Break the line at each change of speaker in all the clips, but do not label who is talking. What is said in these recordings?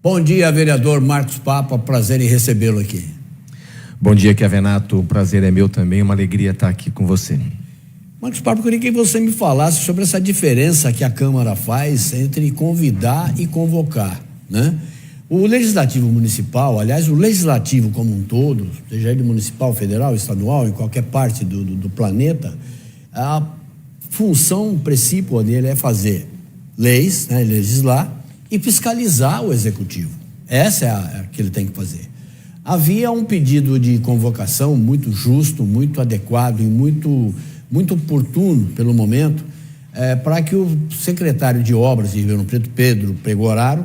Bom dia, vereador Marcos Papa, prazer em recebê-lo aqui.
Bom dia, Chiavenato, o prazer é meu também, uma alegria estar aqui com você.
Marcos Papa, eu queria que você me falasse sobre essa diferença que a Câmara faz entre convidar e convocar, né? O Legislativo Municipal, aliás, o Legislativo como um todo, seja ele municipal, federal, estadual, em qualquer parte do planeta, a função principal dele é fazer leis, né, legislar e fiscalizar o Executivo. Essa é a que ele tem que fazer. Havia um pedido de convocação muito justo, muito adequado e muito oportuno pelo momento, para que o secretário de Obras de Ribeirão Preto, Pedro Pregoraro,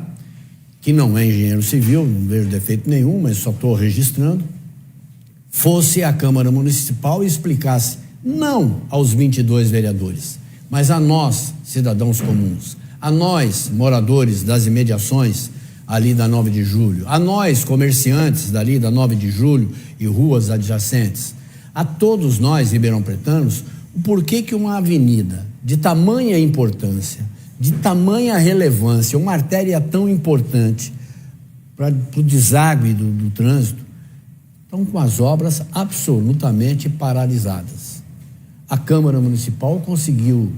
que não é engenheiro civil, não vejo defeito nenhum, mas só estou registrando, fosse à Câmara Municipal e explicasse, não aos 22 vereadores, mas a nós, cidadãos comuns, a nós, moradores das imediações ali da 9 de julho, a nós, comerciantes dali da 9 de julho e ruas adjacentes, a todos nós, ribeirão-pretanos, o porquê que uma avenida de tamanha importância, de tamanha relevância, uma artéria tão importante para o deságue do trânsito, estão com as obras absolutamente paralisadas. A Câmara Municipal conseguiu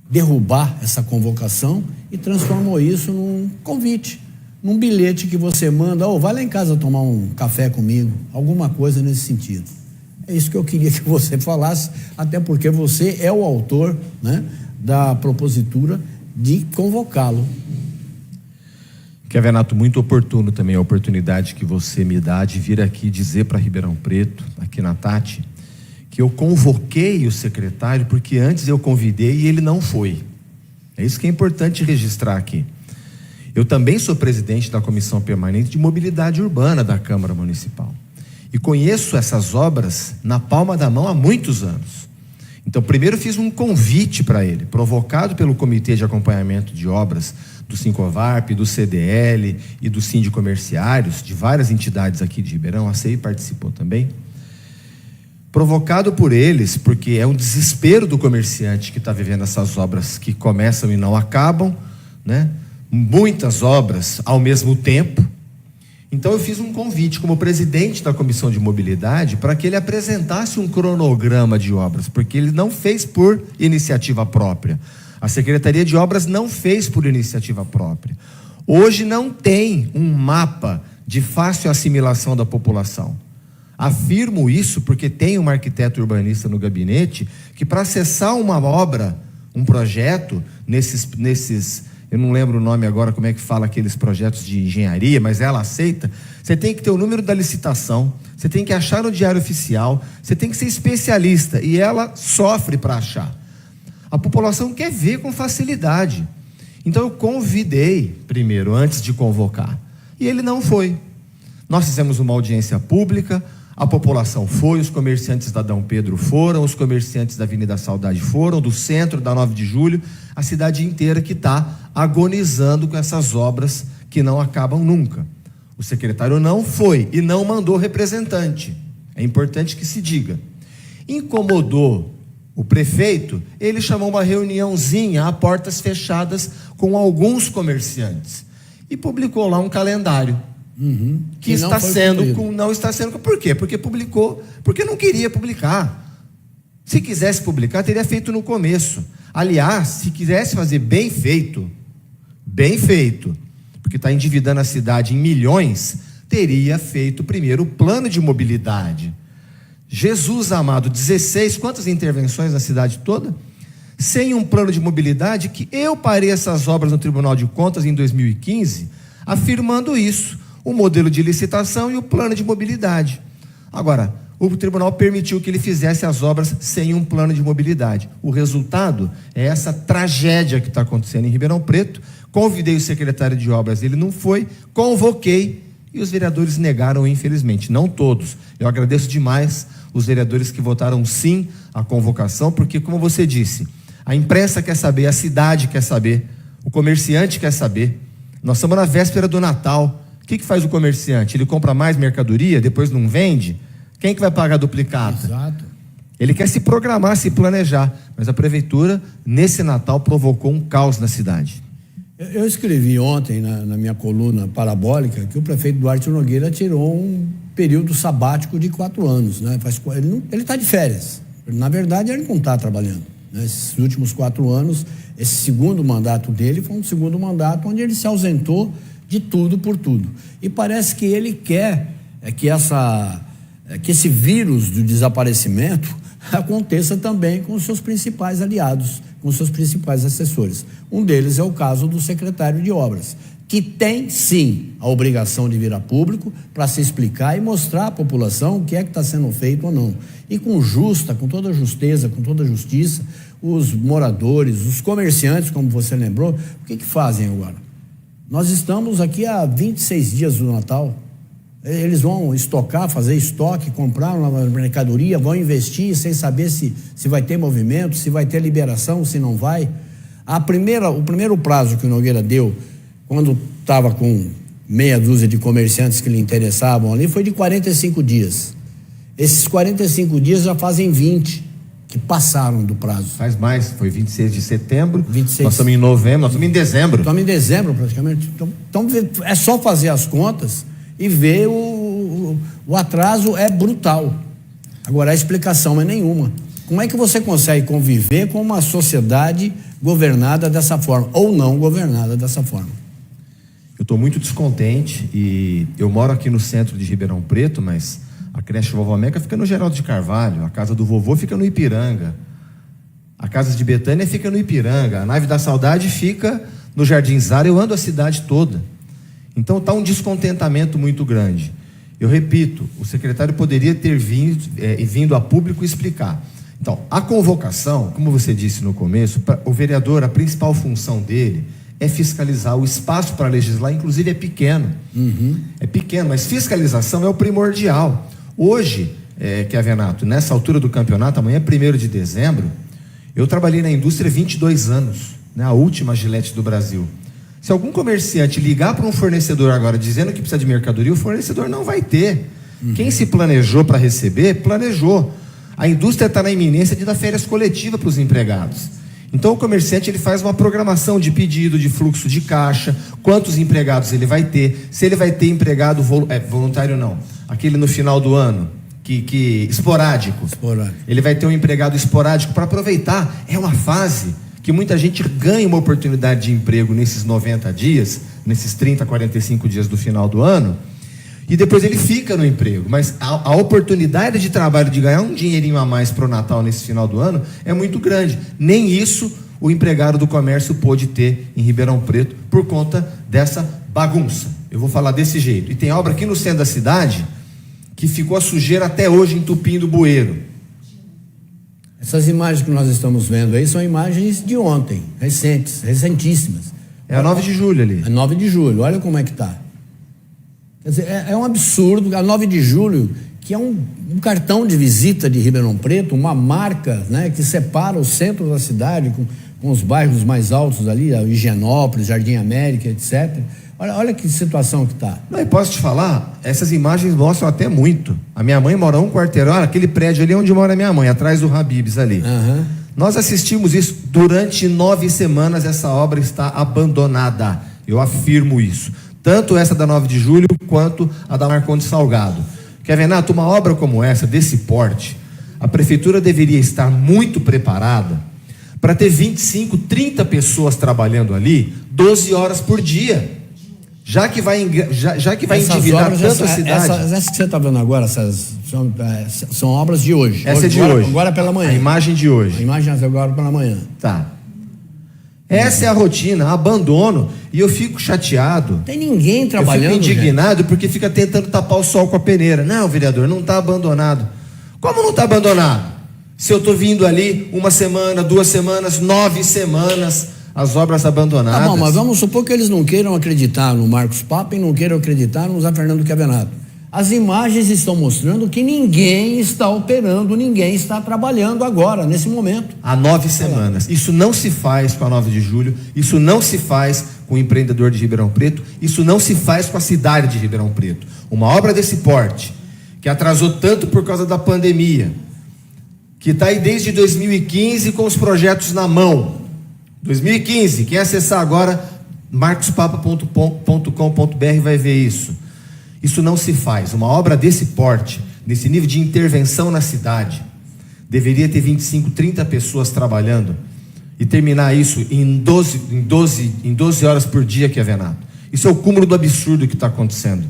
derrubar essa convocação e transformou isso num convite, num bilhete que você manda, vai lá em casa tomar um café comigo, alguma coisa nesse sentido. É isso que eu queria que você falasse, até porque você é o autor, né, da propositura de convocá-lo.
Chiavenato, muito oportuno também a oportunidade que você me dá de vir aqui dizer para Ribeirão Preto, aqui na Tati, que eu convoquei o secretário porque antes eu convidei e ele não foi. É isso que é importante registrar aqui. Eu também sou presidente da Comissão Permanente de Mobilidade Urbana da Câmara Municipal e conheço essas obras na palma da mão há muitos anos. Então, primeiro fiz um convite para ele, provocado pelo Comitê de Acompanhamento de Obras do Sincovarp, do CDL e do Sindicomerciários, de várias entidades aqui de Ribeirão, a CEI participou também. Provocado por eles, porque é um desespero do comerciante que está vivendo essas obras que começam e não acabam, né? Muitas obras ao mesmo tempo. Então eu fiz um convite como presidente da Comissão de Mobilidade para que ele apresentasse um cronograma de obras, porque ele não fez por iniciativa própria. A Secretaria de Obras não fez por iniciativa própria. Hoje não tem um mapa de fácil assimilação da população. Afirmo isso porque tem um arquiteto urbanista no gabinete que, para acessar uma obra, um projeto, nesses eu não lembro o nome agora, como é que fala aqueles projetos de engenharia, mas ela aceita, você tem que ter o número da licitação, você tem que achar no Diário Oficial, você tem que ser especialista, e ela sofre para achar. A população quer ver com facilidade. Então eu convidei primeiro, antes de convocar, e ele não foi. Nós fizemos uma audiência pública, a população foi, os comerciantes da Dom Pedro foram, os comerciantes da Avenida Saudade foram, do centro da 9 de julho, a cidade inteira que está agonizando com essas obras que não acabam nunca. O secretário não foi e não mandou representante. É importante que se diga. Incomodou o prefeito, ele chamou uma reuniãozinha a portas fechadas com alguns comerciantes e publicou lá um calendário. Que está sendo, não está sendo, por quê? Porque publicou, porque não queria publicar. Se quisesse publicar, teria feito no começo. Aliás, se quisesse fazer bem feito, porque está endividando a cidade em milhões, teria feito primeiro o plano de mobilidade. Jesus amado, 16, quantas intervenções na cidade toda? Sem um plano de mobilidade, que eu parei essas obras no Tribunal de Contas em 2015, afirmando isso. O modelo de licitação e o plano de mobilidade. Agora, o tribunal permitiu que ele fizesse as obras sem um plano de mobilidade. O resultado é essa tragédia que está acontecendo em Ribeirão Preto. Convidei o secretário de obras, ele não foi, convoquei e os vereadores negaram, infelizmente. Não todos. Eu agradeço demais os vereadores que votaram sim à convocação, porque, como você disse, a imprensa quer saber, a cidade quer saber, o comerciante quer saber. Nós estamos na véspera do Natal. O que faz o comerciante? Ele compra mais mercadoria, depois não vende? Quem que vai pagar a duplicata?
Exato.
Ele quer se programar, se planejar, mas a prefeitura, nesse Natal, provocou um caos na cidade.
Eu escrevi ontem na minha coluna parabólica que o prefeito Duarte Nogueira tirou um período sabático de 4 anos, né? Ele está de férias. Na verdade, ele não está trabalhando, né? Esses últimos 4 anos, esse segundo mandato dele foi um segundo mandato onde ele se ausentou de tudo por tudo. E parece que ele quer que esse vírus do desaparecimento aconteça também com os seus principais aliados, com os seus principais assessores. Um deles é o caso do secretário de Obras, que tem, sim, a obrigação de vir a público para se explicar e mostrar à população o que é que está sendo feito ou não. E com toda justeza, com toda justiça, os moradores, os comerciantes, como você lembrou, o que fazem agora? Nós estamos aqui há 26 dias do Natal. Eles vão estocar, fazer estoque, comprar uma mercadoria, vão investir sem saber se vai ter movimento, se vai ter liberação, se não vai. O primeiro prazo que o Nogueira deu, quando estava com meia dúzia de comerciantes que lhe interessavam ali, foi de 45 dias. Esses 45 dias já fazem 20 que passaram do prazo.
Faz mais, foi 26 de setembro,
26.
Nós estamos em novembro, nós estamos em dezembro.
Estamos em dezembro praticamente. Então é só fazer as contas e ver o atraso é brutal. Agora, a explicação é nenhuma. Como é que você consegue conviver com uma sociedade governada dessa forma, ou não governada dessa forma?
Eu estou muito descontente e eu moro aqui no centro de Ribeirão Preto, mas a creche Vovó Meca fica no Geraldo de Carvalho, a casa do vovô fica no Ipiranga, a casa de Betânia fica no Ipiranga, a Nave da Saudade fica no Jardim Zara. Eu ando a cidade toda. Então está um descontentamento muito grande. Eu repito, o secretário poderia ter vindo a público explicar. Então, a convocação, como você disse no começo, o vereador, a principal função dele é fiscalizar. O espaço para legislar, inclusive, é pequeno. É pequeno, mas fiscalização é o primordial. Hoje, Kevenato, nessa altura do campeonato, amanhã é 1º de dezembro, eu trabalhei na indústria 22 anos, né, a última Gillette do Brasil. Se algum comerciante ligar para um fornecedor agora dizendo que precisa de mercadoria, o fornecedor não vai ter. Quem se planejou para receber, planejou. A indústria está na iminência de dar férias coletivas para os empregados. Então o comerciante ele faz uma programação de pedido, de fluxo de caixa, quantos empregados ele vai ter, se ele vai ter empregado voluntário não, aquele no final do ano, que esporádico. Ele vai ter um empregado esporádico para aproveitar. É uma fase que muita gente ganha uma oportunidade de emprego nesses 90 dias, nesses 30, 45 dias do final do ano, e depois ele fica no emprego. Mas a oportunidade de trabalho, de ganhar um dinheirinho a mais para o Natal nesse final do ano, é muito grande. Nem isso o empregado do comércio pôde ter em Ribeirão Preto por conta dessa bagunça. Eu vou falar desse jeito. E tem obra aqui no centro da cidade que ficou a sujeira até hoje entupindo o bueiro.
Essas imagens que nós estamos vendo aí são imagens de ontem, recentíssimas.
É a 9 de julho ali.
É 9 de julho, olha como é que está. Quer dizer, é um absurdo. A 9 de julho, que é um cartão de visita de Ribeirão Preto, uma marca, né, que separa o centro da cidade com os bairros mais altos ali, Higienópolis, Jardim América, etc. Olha que situação que está.
Não, e posso te falar, essas imagens mostram até muito. A minha mãe mora um quarteirão, aquele prédio ali onde mora a minha mãe, atrás do Habib's ali. Nós assistimos isso durante 9 semanas, essa obra está abandonada. Eu afirmo isso. Tanto essa da 9 de julho, quanto a da Marcondes Salgado. Kevenato, uma obra como essa, desse porte, a prefeitura deveria estar muito preparada para ter 25, 30 pessoas trabalhando ali 12 horas por dia. Já que vai endividar tanto a cidade.
Essas que você está vendo agora, são obras de hoje.
Essa é de hoje.
Agora pela manhã.
A imagem de hoje.
A imagem agora pela manhã.
Tá. Essa é a rotina, abandono, e eu fico chateado.
Tem ninguém trabalhando.
Eu fico indignado, gente, porque fica tentando tapar o sol com a peneira. Não, vereador, não está abandonado. Como não está abandonado? Se eu estou vindo ali 1 semana, 2 semanas, 9 semanas, as obras abandonadas.
Tá bom, mas vamos supor que eles não queiram acreditar no Marcos Papa e não queiram acreditar no Zé Fernando Kevenato. As imagens estão mostrando que ninguém está operando, ninguém está trabalhando agora, nesse momento.
Há 9 semanas. Isso não se faz com a 9 de julho, isso não se faz com o empreendedor de Ribeirão Preto, isso não se faz com a cidade de Ribeirão Preto. Uma obra desse porte, que atrasou tanto por causa da pandemia, que está aí desde 2015 com os projetos na mão. 2015, quem acessar agora marcospapa.com.br vai ver isso. Isso não se faz. Uma obra desse porte, nesse nível de intervenção na cidade, deveria ter 25, 30 pessoas trabalhando e terminar isso em 12 horas por dia, que é Venato. Isso é o cúmulo do absurdo que está acontecendo.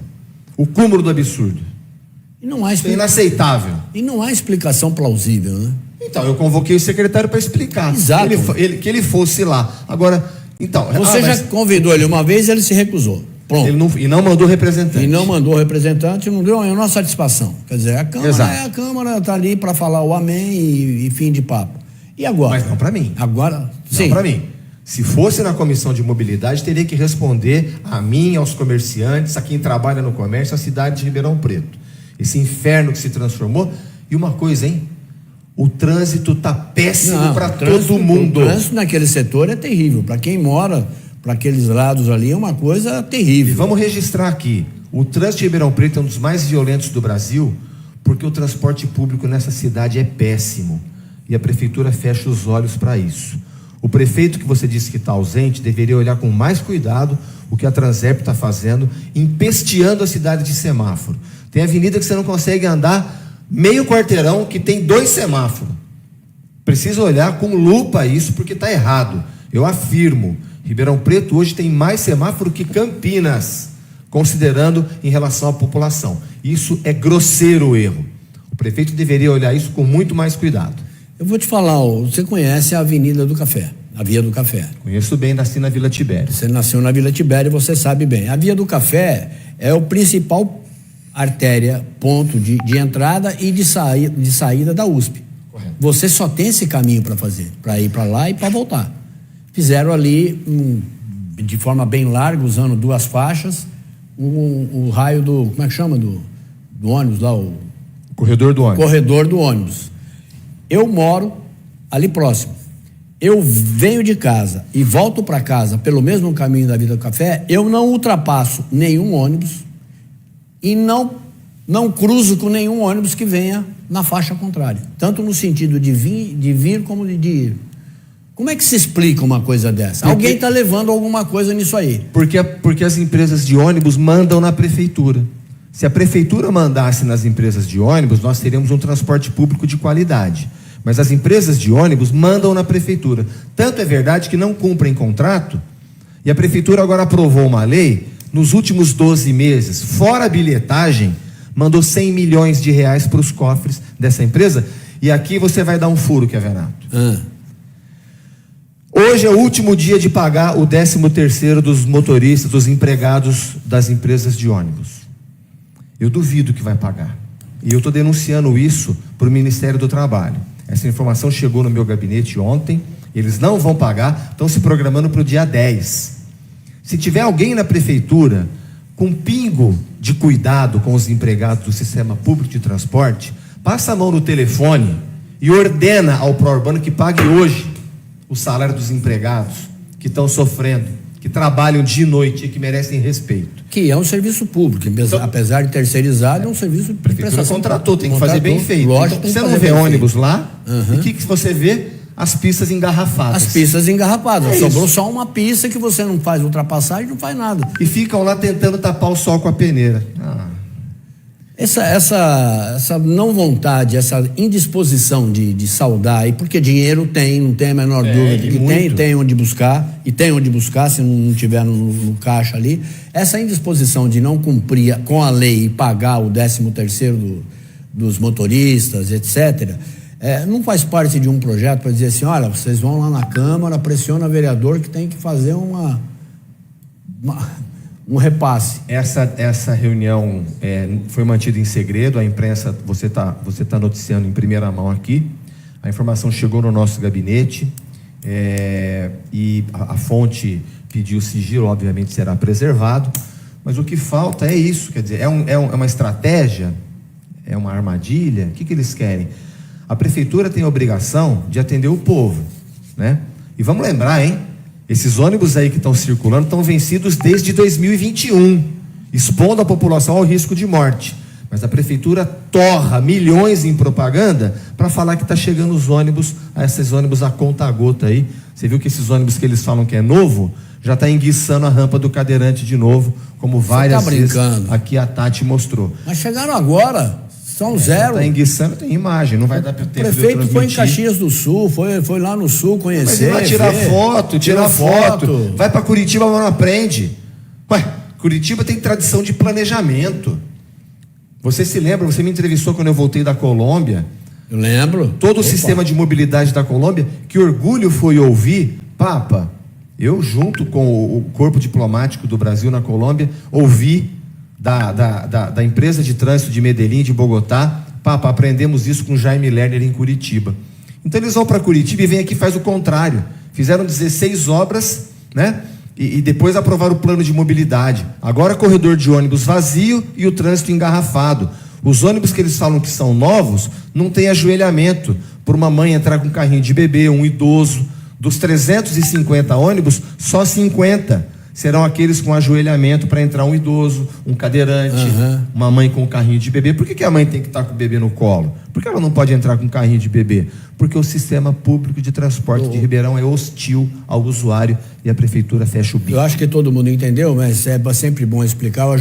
O cúmulo do absurdo.
E não há
Isso é inaceitável.
E não há explicação plausível, né?
Então, eu convoquei o secretário para explicar.
Exato.
Que ele fosse lá. Agora, então...
Você já convidou ele uma vez e ele se recusou. Pronto.
E não mandou representante.
E não mandou representante, não deu a menor satisfação. Quer dizer, a Câmara está ali para falar o amém e fim de papo. E agora?
Mas não para mim.
Agora, sim.
Não para mim. Se fosse na comissão de mobilidade, teria que responder a mim, aos comerciantes, a quem trabalha no comércio, a cidade de Ribeirão Preto. Esse inferno que se transformou. E uma coisa, hein? O trânsito está péssimo para todo mundo.
O trânsito naquele setor é terrível. Para quem mora para aqueles lados ali é uma coisa terrível.
E vamos registrar aqui: o trânsito de Ribeirão Preto é um dos mais violentos do Brasil, porque o transporte público nessa cidade é péssimo. E a prefeitura fecha os olhos para isso. O prefeito, que você disse que está ausente, deveria olhar com mais cuidado o que a Transerp está fazendo, empesteando a cidade de semáforo. Tem avenida que você não consegue andar meio quarteirão, que tem 2 semáforos. Precisa olhar com lupa isso, porque está errado. Eu afirmo, Ribeirão Preto hoje tem mais semáforo que Campinas, considerando em relação à população. Isso é grosseiro o erro. O prefeito deveria olhar isso com muito mais cuidado.
Eu vou te falar, você conhece a Avenida do Café, a Via do Café?
Conheço bem, nasci na Vila Tibério.
Você nasceu na Vila Tibério, você sabe bem. A Via do Café é o principal artéria, ponto de entrada e de saída da USP.
Correto.
Você só tem esse caminho para fazer, para ir para lá e para voltar. Fizeram ali, de forma bem larga, usando 2 faixas, o raio do, como é que chama, do ônibus lá, o
corredor do ônibus.
Corredor do ônibus. Eu moro ali próximo. Eu venho de casa e volto para casa pelo mesmo caminho da Via do Café, eu não ultrapasso nenhum ônibus e não cruzo com nenhum ônibus que venha na faixa contrária. Tanto no sentido de vir como de ir. Como é que se explica uma coisa dessa? Alguém está levando alguma coisa nisso aí.
Porque as empresas de ônibus mandam na prefeitura. Se a prefeitura mandasse nas empresas de ônibus, nós teríamos um transporte público de qualidade. Mas as empresas de ônibus mandam na prefeitura. Tanto é verdade que não cumprem contrato, e a prefeitura agora aprovou uma lei, nos últimos 12 meses, fora a bilhetagem, mandou 100 milhões de reais para os cofres dessa empresa. E aqui você vai dar um furo, que é Venato. Hoje é o último dia de pagar o 13º dos motoristas, dos empregados das empresas de ônibus. Eu duvido que vai pagar. E eu estou denunciando isso para o Ministério do Trabalho. Essa informação chegou no meu gabinete ontem. Eles não vão pagar, estão se programando para o dia 10. Se tiver alguém na prefeitura com pingo de cuidado com os empregados do sistema público de transporte, passa a mão no telefone e ordena ao Pró-Urbano que pague hoje o salário dos empregados que estão sofrendo, que trabalham de noite e que merecem respeito.
Que é um serviço público, apesar de terceirizado, é um serviço de
prefeitura contratou, tem que fazer bem feito.
Lógico,
então, você não vê ônibus lá, e o que você vê? As pistas engarrafadas.
As pistas engarrafadas. Sobrou só uma pista que você não faz ultrapassagem, não faz nada.
E ficam lá tentando tapar o sol com a peneira.
Essa não vontade, essa indisposição de saudar, e porque dinheiro tem, não tem a menor dúvida que tem onde buscar, e tem onde buscar se não tiver no caixa ali, essa indisposição de não cumprir com a lei e pagar o 13º dos motoristas, etc., não faz parte de um projeto para dizer assim, olha, vocês vão lá na Câmara, pressiona o vereador que tem que fazer um repasse.
Essa reunião foi mantida em segredo, a imprensa, você tá noticiando em primeira mão aqui, a informação chegou no nosso gabinete, e a fonte pediu sigilo, obviamente será preservado, mas o que falta é isso, quer dizer, é uma estratégia, é uma armadilha, o que eles querem? A prefeitura tem a obrigação de atender o povo, né? E vamos lembrar, hein? Esses ônibus aí que estão circulando estão vencidos desde 2021, expondo a população ao risco de morte. Mas a prefeitura torra milhões em propaganda para falar que está chegando os ônibus, esses ônibus a conta-gota aí. Você viu que esses ônibus que eles falam que é novo, já está enguiçando a rampa do cadeirante de novo, como várias vezes aqui a Tati mostrou.
Mas chegaram agora, são zero.
Está enguiçando, tem imagem, não vai dar para ter.
O prefeito foi em Caxias do Sul, foi lá no Sul conhecer.
Mas ele vai tirar foto, tirar foto. Vai para Curitiba, mas não aprende. Ué, Curitiba tem tradição de planejamento. Você se lembra, você me entrevistou quando eu voltei da Colômbia.
Eu lembro.
Todo o sistema de mobilidade da Colômbia, que orgulho foi ouvir, Papa, eu junto com o corpo diplomático do Brasil na Colômbia, ouvi da empresa de trânsito de Medellín, de Bogotá, Papa, aprendemos isso com Jaime Lerner em Curitiba. Então eles vão para Curitiba e vêm aqui e faz o contrário. Fizeram 16 obras, né? E depois aprovaram o plano de mobilidade. Agora corredor de ônibus vazio e o trânsito engarrafado. Os ônibus que eles falam que são novos não tem ajoelhamento por uma mãe entrar com um carrinho de bebê, um idoso. Dos 350 ônibus, só 50 serão aqueles com ajoelhamento para entrar um idoso, um cadeirante, uma mãe com um carrinho de bebê. Por que a mãe tem que estar com o bebê no colo? Por que ela não pode entrar com um carrinho de bebê? Porque o sistema público de transporte de Ribeirão é hostil ao usuário e a prefeitura fecha o bico.
Eu acho que todo mundo entendeu, mas é sempre bom explicar. O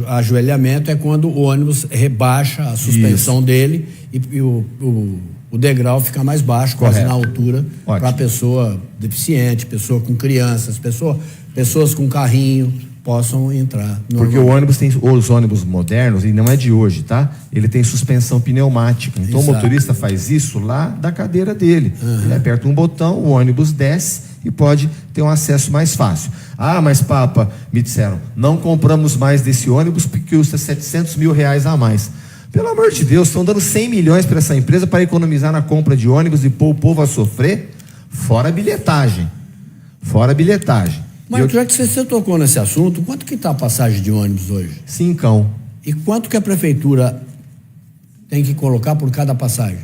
ajoelhamento é quando o ônibus rebaixa a suspensão dele e o degrau fica mais baixo, quase na altura, para a pessoa deficiente, pessoa com crianças, pessoas com carrinho possam entrar.
Porque o ônibus tem, os ônibus modernos, e não é de hoje, tá? Ele tem suspensão pneumática. Então o motorista faz isso lá da cadeira dele. Ele aperta um botão, o ônibus desce e pode ter um acesso mais fácil. Ah, mas Papa, me disseram, não compramos mais desse ônibus porque custa R$700 mil a mais. Pelo amor de Deus, estão dando 100 milhões para essa empresa para economizar na compra de ônibus e pôr o povo a sofrer, fora a bilhetagem.
Mas já que você tocou nesse assunto, quanto que está a passagem de ônibus hoje?
5.
E quanto que a prefeitura tem que colocar por cada passagem?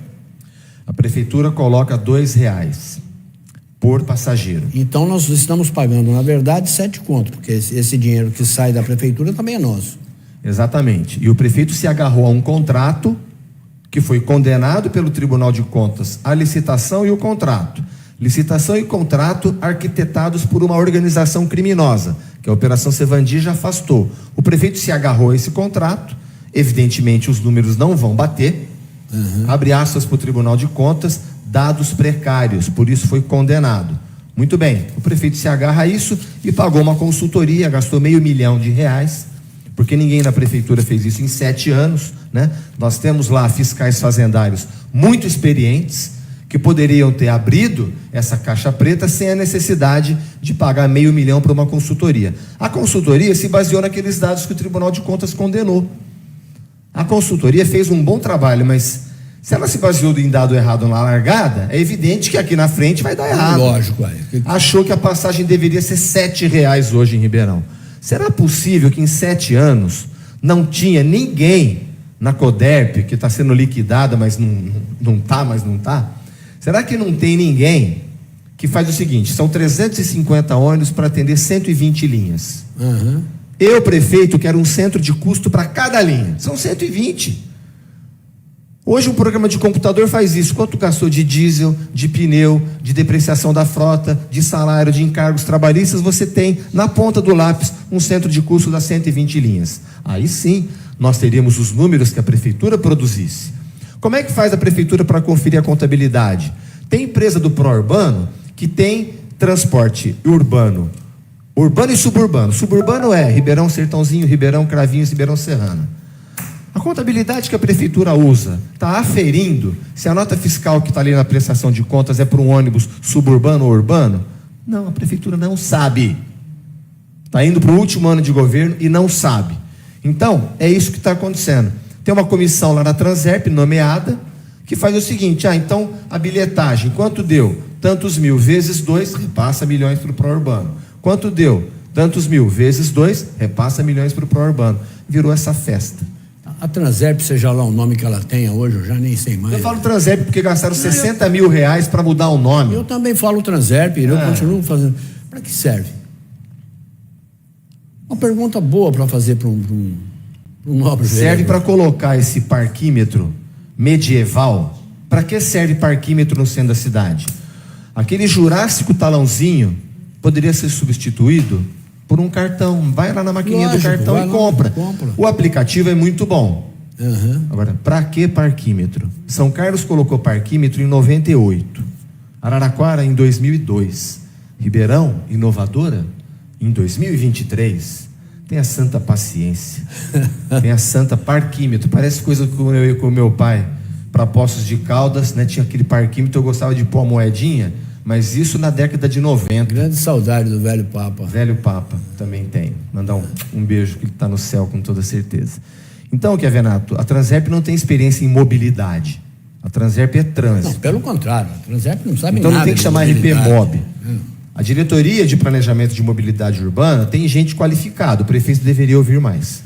A prefeitura coloca R$2 por passageiro.
Então nós estamos pagando, na verdade, 7 contos, porque esse dinheiro que sai da prefeitura também é nosso.
Exatamente. E o prefeito se agarrou a um contrato que foi condenado pelo Tribunal de Contas, a licitação e o contrato. Licitação e contrato arquitetados por uma organização criminosa, que a Operação Sevandi já afastou. O prefeito se agarrou a esse contrato, evidentemente os números não vão bater, abre aspas para o Tribunal de Contas, dados precários, por isso foi condenado. Muito bem, o prefeito se agarra a isso e pagou uma consultoria, gastou R$500 mil, porque ninguém na prefeitura fez isso em 7 anos, né? Nós temos lá fiscais fazendários muito experientes, que poderiam ter abrido essa caixa preta sem a necessidade de pagar R$500 mil para uma consultoria. A consultoria se baseou naqueles dados que o Tribunal de Contas condenou. A consultoria fez um bom trabalho, mas se ela se baseou em dado errado na largada, é evidente que aqui na frente vai dar errado.
Lógico,
Achou que a passagem deveria ser R$7 hoje em Ribeirão. Será possível que em 7 anos não tinha ninguém na Coderp, que está sendo liquidada, mas não está? Será que não tem ninguém que faz o seguinte, são 350 ônibus para atender 120 linhas. Eu, prefeito, quero um centro de custo para cada linha. São 120. Hoje um programa de computador faz isso. Quanto gastou de diesel, de pneu, de depreciação da frota, de salário, de encargos trabalhistas, você tem na ponta do lápis um centro de custo das 120 linhas. Aí sim, nós teríamos os números que a prefeitura produzisse. Como é que faz a prefeitura para conferir a contabilidade? Tem empresa do Pró-Urbano que tem transporte urbano e suburbano. Suburbano é Ribeirão Sertãozinho, Ribeirão Cravinhos, Ribeirão Serrana. A contabilidade que a prefeitura usa está aferindo se a nota fiscal que está ali na prestação de contas é para um ônibus suburbano ou urbano? Não, a prefeitura não sabe. Está indo para o último ano de governo e não sabe. Então, é isso que está acontecendo. Tem uma comissão lá na Transerp, nomeada, que faz o seguinte, então a bilhetagem, quanto deu? Tantos mil vezes 2, repassa milhões para o Pró-Urbano. Quanto deu? Tantos mil vezes 2, repassa milhões para o Pró-Urbano. Virou essa festa.
A Transerp, seja lá o nome que ela tenha hoje, eu já nem sei mais.
Eu falo Transerp porque gastaram R$60 mil para mudar o nome.
Eu também falo Transerp, eu continuo fazendo. Para que serve? Uma pergunta boa para fazer para um
Serve para colocar esse parquímetro medieval. Para que serve parquímetro no centro da cidade? Aquele Jurássico talãozinho poderia ser substituído por um cartão. Vai lá na maquininha do cartão e compra. O aplicativo é muito bom. Agora, para que parquímetro? São Carlos colocou parquímetro em 98, Araraquara em 2002, Ribeirão, inovadora, em 2023. Tenha santa paciência. Tenha santa parquímetro. Parece coisa que eu ia com o meu pai para Poços de Caldas, né? Tinha aquele parquímetro, eu gostava de pôr a moedinha, mas isso na década de 90.
Grande saudade do velho Papa.
Velho Papa, também tem. Mandar um beijo, que ele está no céu com toda certeza. Então, Kevenato, a Transerp não tem experiência em mobilidade. A Transerp é trânsito.
Não, pelo contrário, a Transerp não sabe
então
nada.
Então não tem que chamar RPMob. A Diretoria de Planejamento de Mobilidade Urbana tem gente qualificada, o prefeito deveria ouvir mais.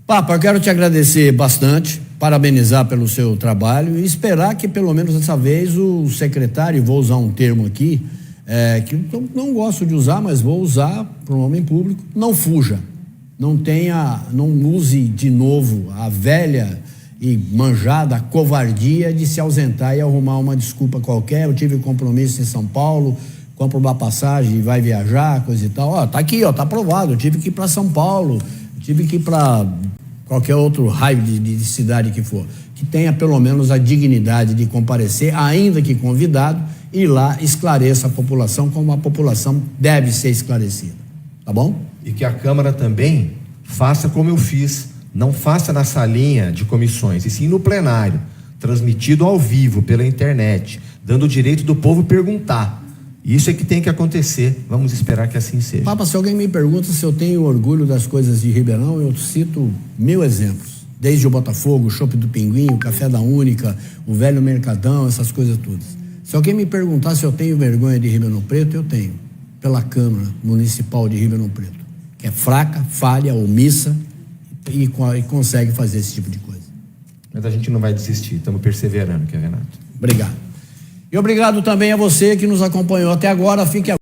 Papa, eu quero te agradecer bastante, parabenizar pelo seu trabalho e esperar que pelo menos dessa vez o secretário, vou usar um termo aqui, que eu não gosto de usar, mas vou usar para um homem público, não fuja. Não use de novo a velha e manjada covardia de se ausentar e arrumar uma desculpa qualquer. Eu tive compromisso em São Paulo, compra uma passagem e vai viajar, coisa e tal. Tá aqui, tá aprovado. Eu tive que ir para São Paulo, tive que ir para qualquer outro raio de cidade que for. Que tenha pelo menos a dignidade de comparecer, ainda que convidado, e lá esclareça a população como a população deve ser esclarecida. Tá bom?
E que a Câmara também faça como eu fiz, não faça na salinha de comissões, e sim no plenário, transmitido ao vivo pela internet, dando o direito do povo perguntar. Isso é que tem que acontecer, vamos esperar que assim seja.
Papa, se alguém me pergunta se eu tenho orgulho das coisas de Ribeirão, eu cito 1000 exemplos, desde o Botafogo, o Chopp do Pinguim, o Café da Única, o Velho Mercadão, essas coisas todas. Se alguém me perguntar se eu tenho vergonha de Ribeirão Preto, eu tenho, pela Câmara Municipal de Ribeirão Preto, que é fraca, falha, omissa e consegue fazer esse tipo de coisa.
Mas a gente não vai desistir, estamos perseverando, Renato.
Obrigado. E obrigado também a você que nos acompanhou até agora. Fique